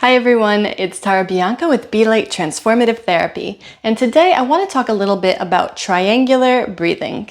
Hi everyone, it's Tara Bianca with Be Light Transformative Therapy, and today I want to talk a little bit about triangular breathing.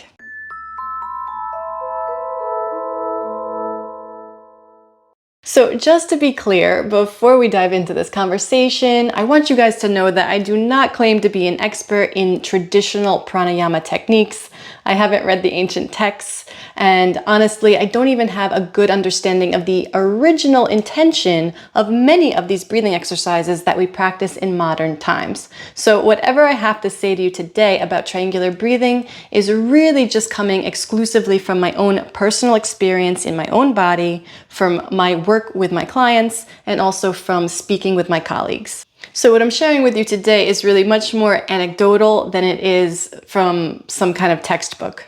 So just to be clear, before we dive into this conversation, I want you guys to know that I do not claim to be an expert in traditional pranayama techniques. I haven't read the ancient texts, and honestly, I don't even have a good understanding of the original intention of many of these breathing exercises that we practice in modern times. So whatever I have to say to you today about triangular breathing is really just coming exclusively from my own personal experience in my own body, from my work with my clients, and also from speaking with my colleagues. So what I'm sharing with you today is really much more anecdotal than it is from some kind of textbook.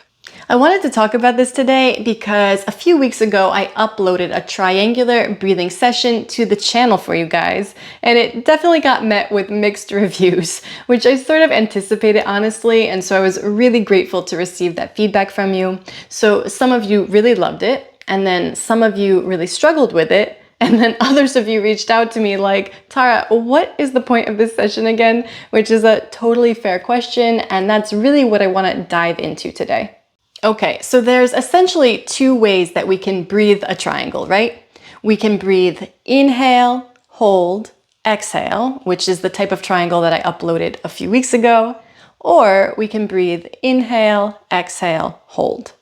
I wanted to talk about this today because a few weeks ago I uploaded a triangular breathing session to the channel for you guys, and it definitely got met with mixed reviews, which I sort of anticipated honestly, and so I was really grateful to receive that feedback from you. So some of you really loved it, and then some of you really struggled with it. And then others of you reached out to me like, Tara, what is the point of this session again? Which is a totally fair question, and that's really what I want to dive into today. Okay, so there's essentially two ways that we can breathe a triangle, right? We can breathe inhale, hold, exhale, which is the type of triangle that I uploaded a few weeks ago, or we can breathe inhale, exhale, hold.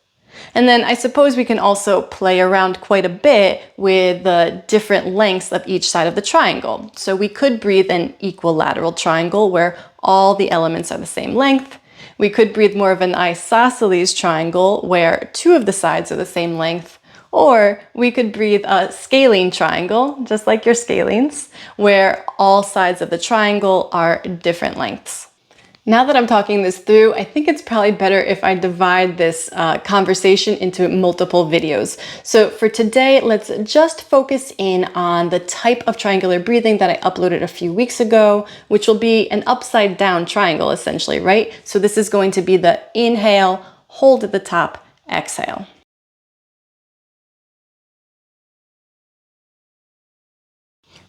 And then I suppose we can also play around quite a bit with the different lengths of each side of the triangle. So we could breathe an equilateral triangle where all the elements are the same length. We could breathe more of an isosceles triangle where two of the sides are the same length. Or we could breathe a scalene triangle, just like your scalenes, where all sides of the triangle are different lengths. Now that I'm talking this through, I think it's probably better if I divide this conversation into multiple videos. So for today, let's just focus in on the type of triangular breathing that I uploaded a few weeks ago, which will be an upside down triangle essentially, right? So this is going to be the inhale, hold at the top, exhale.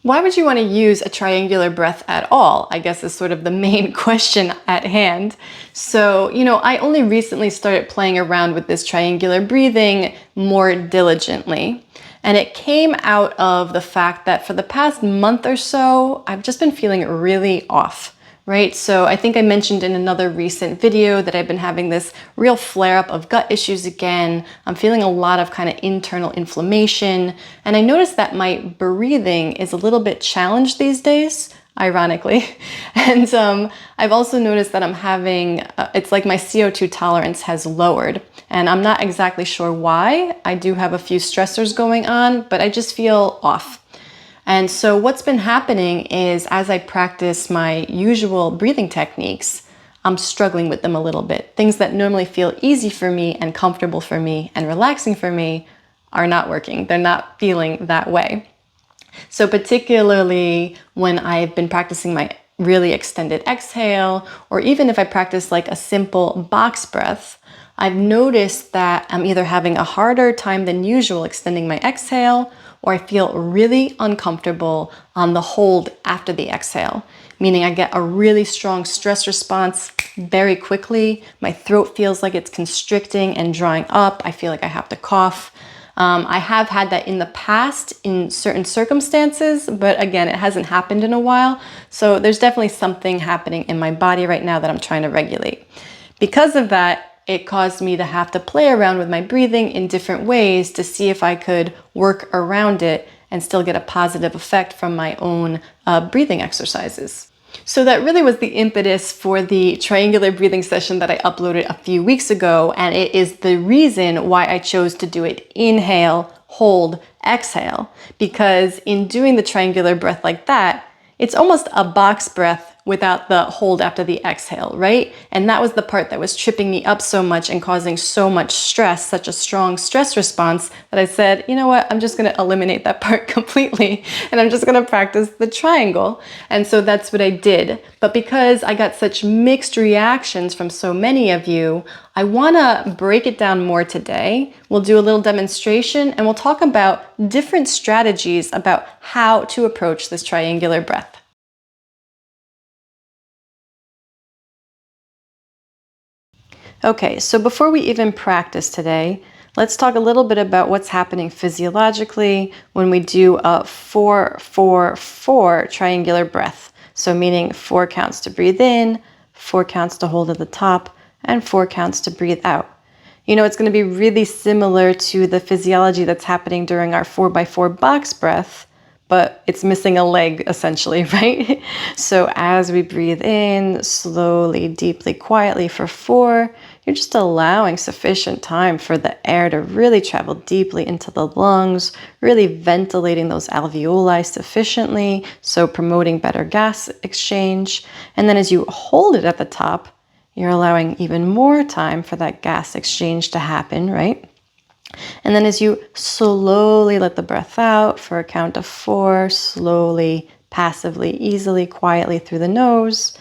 Why would you want to use a triangular breath at all? I guess is sort of the main question at hand. So, I only recently started playing around with this triangular breathing more diligently. And it came out of the fact that for the past month or so, I've just been feeling really off. Right? So I think I mentioned in another recent video that I've been having this real flare-up of gut issues again. I'm feeling a lot of kind of internal inflammation. And I noticed that my breathing is a little bit challenged these days, ironically. And I've also noticed that I'm having, it's like my CO2 tolerance has lowered. And I'm not exactly sure why. I do have a few stressors going on, but I just feel off. And so what's been happening is as I practice my usual breathing techniques, I'm struggling with them a little bit. Things that normally feel easy for me and comfortable for me and relaxing for me are not working. They're not feeling that way. So particularly when I've been practicing my really extended exhale, or even if I practice like a simple box breath, I've noticed that I'm either having a harder time than usual extending my exhale, or I feel really uncomfortable on the hold after the exhale, meaning I get a really strong stress response very quickly. My throat feels like it's constricting and drying up. I feel like I have to cough. I have had that in the past in certain circumstances, but again, it hasn't happened in a while. So there's definitely something happening in my body right now that I'm trying to regulate. Because of that, it caused me to have to play around with my breathing in different ways to see if I could work around it and still get a positive effect from my own breathing exercises. So that really was the impetus for the triangular breathing session that I uploaded a few weeks ago, and it is the reason why I chose to do it inhale, hold, exhale, because in doing the triangular breath like that, it's almost a box breath without the hold after the exhale, right? And that was the part that was tripping me up so much and causing so much stress, such a strong stress response, that I said, you know what, I'm just going to eliminate that part completely and I'm just going to practice the triangle. And so that's what I did. But because I got such mixed reactions from so many of you, I want to break it down more today. We'll do a little demonstration and we'll talk about different strategies about how to approach this triangular breath. Okay, so before we even practice today, let's talk a little bit about what's happening physiologically when we do a 4-4-4 triangular breath. So meaning 4 counts to breathe in, 4 counts to hold at the top, and 4 counts to breathe out. You know, it's going to be really similar to the physiology that's happening during our 4x4 box breath, but it's missing a leg essentially, right? So as we breathe in slowly, deeply, quietly for 4, you're just allowing sufficient time for the air to really travel deeply into the lungs, really ventilating those alveoli sufficiently, so promoting better gas exchange. And then as you hold it at the top, you're allowing even more time for that gas exchange to happen, right? And then as you slowly let the breath out for a count of 4, slowly, passively, easily, quietly through the nose,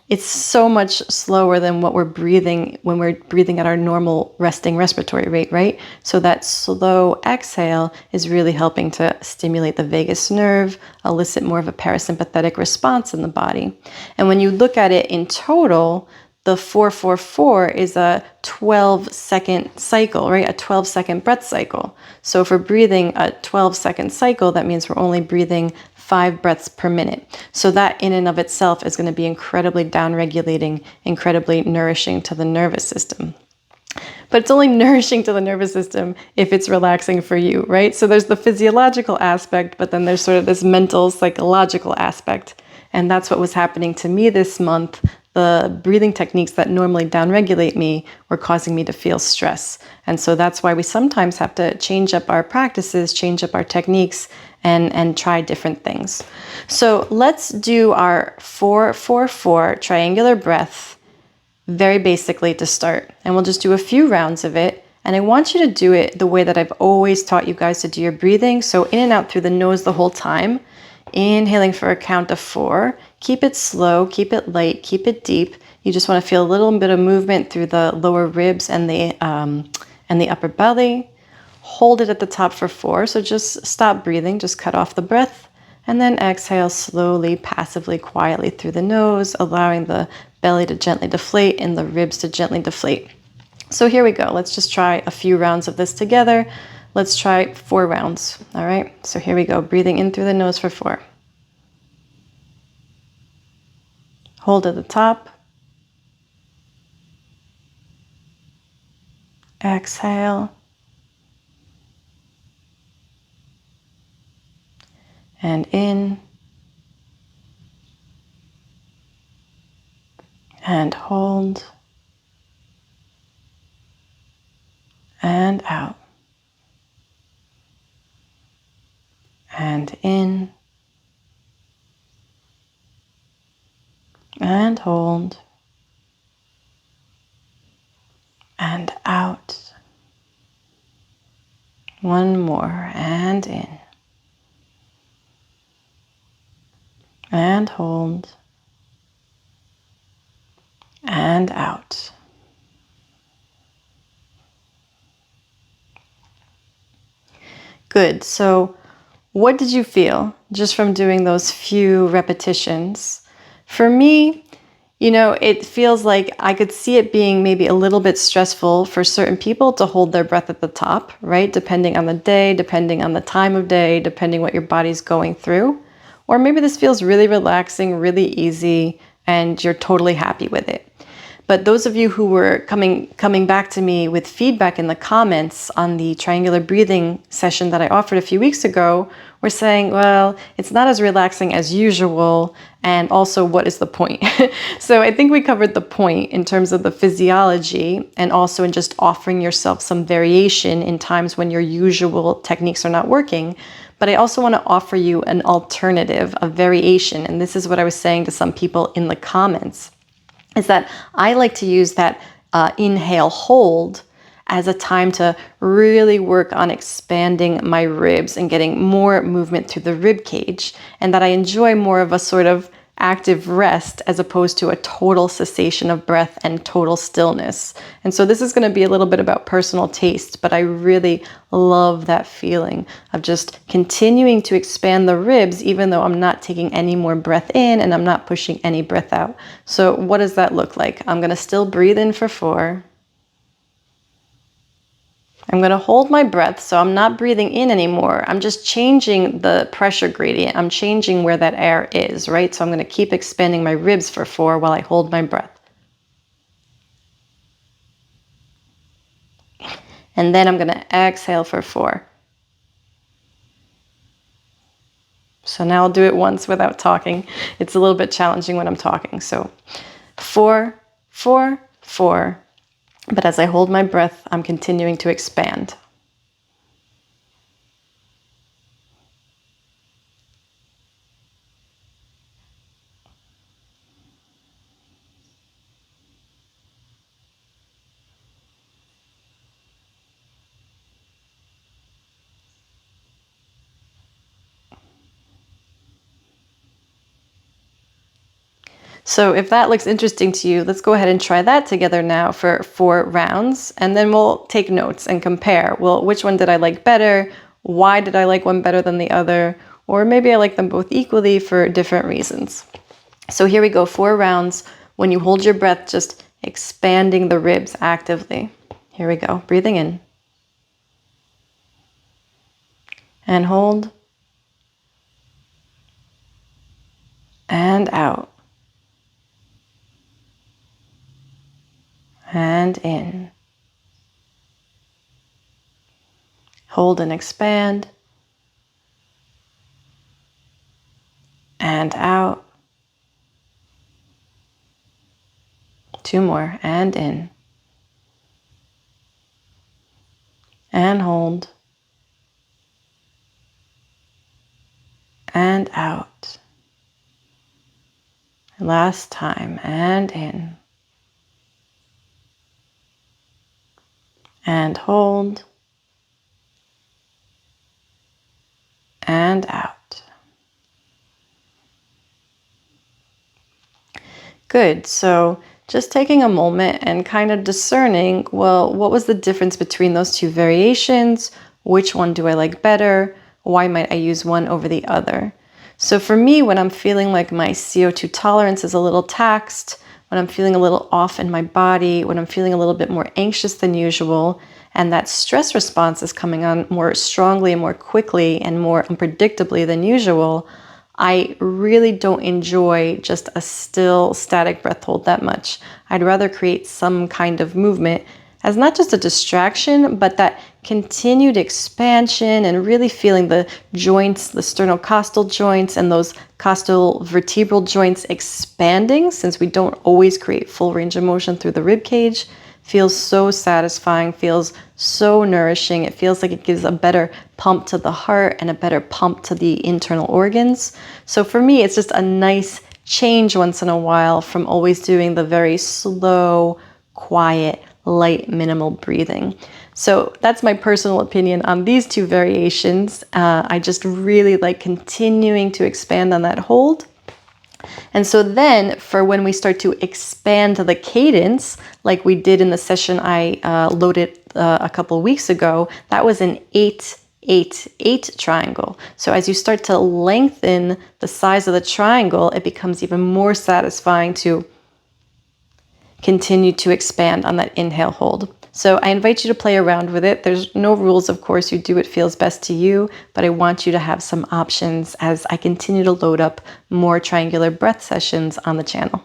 it's so much slower than what we're breathing when we're breathing at our normal resting respiratory rate, right? So that slow exhale is really helping to stimulate the vagus nerve, elicit more of a parasympathetic response in the body. And when you look at it in total, the 4-4-4 is a 12-second cycle, right? A 12-second breath cycle. So if we're breathing a 12-second cycle, that means we're only breathing 5 breaths per minute. So that in and of itself is going to be incredibly downregulating, incredibly nourishing to the nervous system. But it's only nourishing to the nervous system if it's relaxing for you, right? So there's the physiological aspect, but then there's sort of this mental, psychological aspect. And that's what was happening to me this month. The breathing techniques that normally downregulate me were causing me to feel stress. And so that's why we sometimes have to change up our practices, change up our techniques, and try different things. So let's do our 4-4-4 triangular breath very basically to start. And we'll just do a few rounds of it. And I want you to do it the way that I've always taught you guys to do your breathing. So in and out through the nose the whole time. Inhaling for a count of 4. Keep it slow, keep it light, keep it deep. You just want to feel a little bit of movement through the lower ribs and the upper belly. Hold it at the top for 4. So just stop breathing, just cut off the breath. And then exhale slowly, passively, quietly through the nose, allowing the belly to gently deflate and the ribs to gently deflate. So here we go. Let's just try a few rounds of this together. Let's try 4 rounds. All right, so here we go. Breathing in through the nose for 4. Hold at the top. Exhale. And in. And hold. And out. And in. And hold. And out. One more. And in. And hold. And out. Good. So what did you feel just from doing those few repetitions? For me, you know, it feels like I could see it being maybe a little bit stressful for certain people to hold their breath at the top, right? Depending on the day, depending on the time of day, depending what your body's going through. Or maybe this feels really relaxing, really easy, and you're totally happy with it. But those of you who were coming back to me with feedback in the comments on the triangular breathing session that I offered a few weeks ago were saying, well, it's not as relaxing as usual, and also what is the point? So I think we covered the point in terms of the physiology and also in just offering yourself some variation in times when your usual techniques are not working. but I also want to offer you an alternative, a variation. And this is what I was saying to some people in the comments, is that I like to use that inhale hold as a time to really work on expanding my ribs and getting more movement through the rib cage, and that I enjoy more of a sort of active rest as opposed to a total cessation of breath and total stillness. And so this is going to be a little bit about personal taste, but I really love that feeling of just continuing to expand the ribs even though I'm not taking any more breath in and I'm not pushing any breath out. So what does that look like? I'm going to still breathe in for 4. I'm going to hold my breath, so I'm not breathing in anymore. I'm just changing the pressure gradient. I'm changing where that air is, right? So I'm going to keep expanding my ribs for 4 while I hold my breath. And then I'm going to exhale for 4. So now I'll do it once without talking. It's a little bit challenging when I'm talking. So 4, 4, 4. But as I hold my breath, I'm continuing to expand. So if that looks interesting to you, let's go ahead and try that together now for 4 rounds, and then we'll take notes and compare. Well, which one did I like better? Why did I like one better than the other? Or maybe I like them both equally for different reasons. So here we go, 4 rounds. When you hold your breath, just expanding the ribs actively. Here we go, breathing in. And hold. And out. And in. Hold and expand. And out. 2 more, and in. And hold. And out. Last time, and in. And hold. And out. Good. So just taking a moment and kind of discerning, well, what was the difference between those 2 variations? Which one do I like better? Why might I use one over the other? So for me, when I'm feeling like my CO2 tolerance is a little taxed, when I'm feeling a little off in my body, when I'm feeling a little bit more anxious than usual, and that stress response is coming on more strongly and more quickly and more unpredictably than usual, I really don't enjoy just a still static breath hold that much. I'd rather create some kind of movement as not just a distraction, but that continued expansion and really feeling the joints, the sternocostal joints and those costal vertebral joints expanding, since we don't always create full range of motion through the rib cage. Feels so satisfying, feels so nourishing. It feels like it gives a better pump to the heart and a better pump to the internal organs. So for me, it's just a nice change once in a while from always doing the very slow, quiet, light, minimal breathing. So that's my personal opinion on these 2 variations. I just really like continuing to expand on that hold. And so then for when we start to expand the cadence, like we did in the session I loaded a couple weeks ago, that was an 8-8-8 triangle. So as you start to lengthen the size of the triangle, it becomes even more satisfying to continue to expand on that inhale hold. So I invite you to play around with it. There's no rules, of course. You do what feels best to you, but I want you to have some options as I continue to load up more triangular breath sessions on the channel.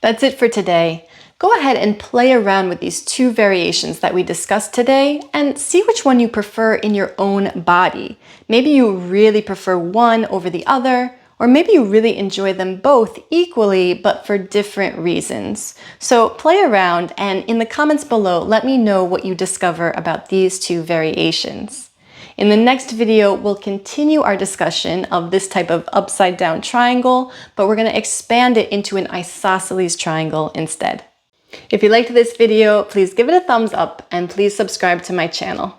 That's it for today. Go ahead and play around with these 2 variations that we discussed today and see which one you prefer in your own body. Maybe you really prefer one over the other, or maybe you really enjoy them both equally, but for different reasons. So play around, and in the comments below, let me know what you discover about these 2 variations. In the next video, we'll continue our discussion of this type of upside down triangle, but we're going to expand it into an isosceles triangle instead. If you liked this video, please give it a thumbs up and please subscribe to my channel.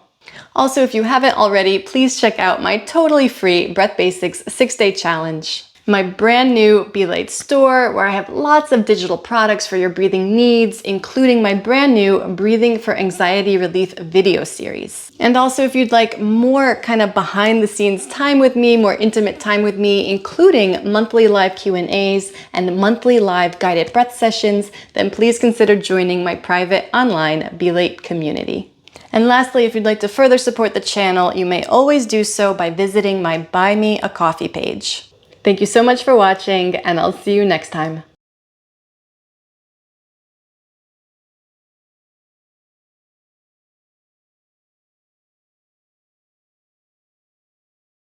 Also, if you haven't already, please check out my totally free Breath Basics 6-Day Challenge, my brand new Belate store where I have lots of digital products for your breathing needs, including my brand new Breathing for Anxiety Relief video series. And also, if you'd like more kind of behind the scenes time with me, more intimate time with me, including monthly live Q&As and monthly live guided breath sessions, then please consider joining my private online Belate community. And lastly, if you'd like to further support the channel, you may always do so by visiting my Buy Me a Coffee page. Thank you so much for watching, and I'll see you next time.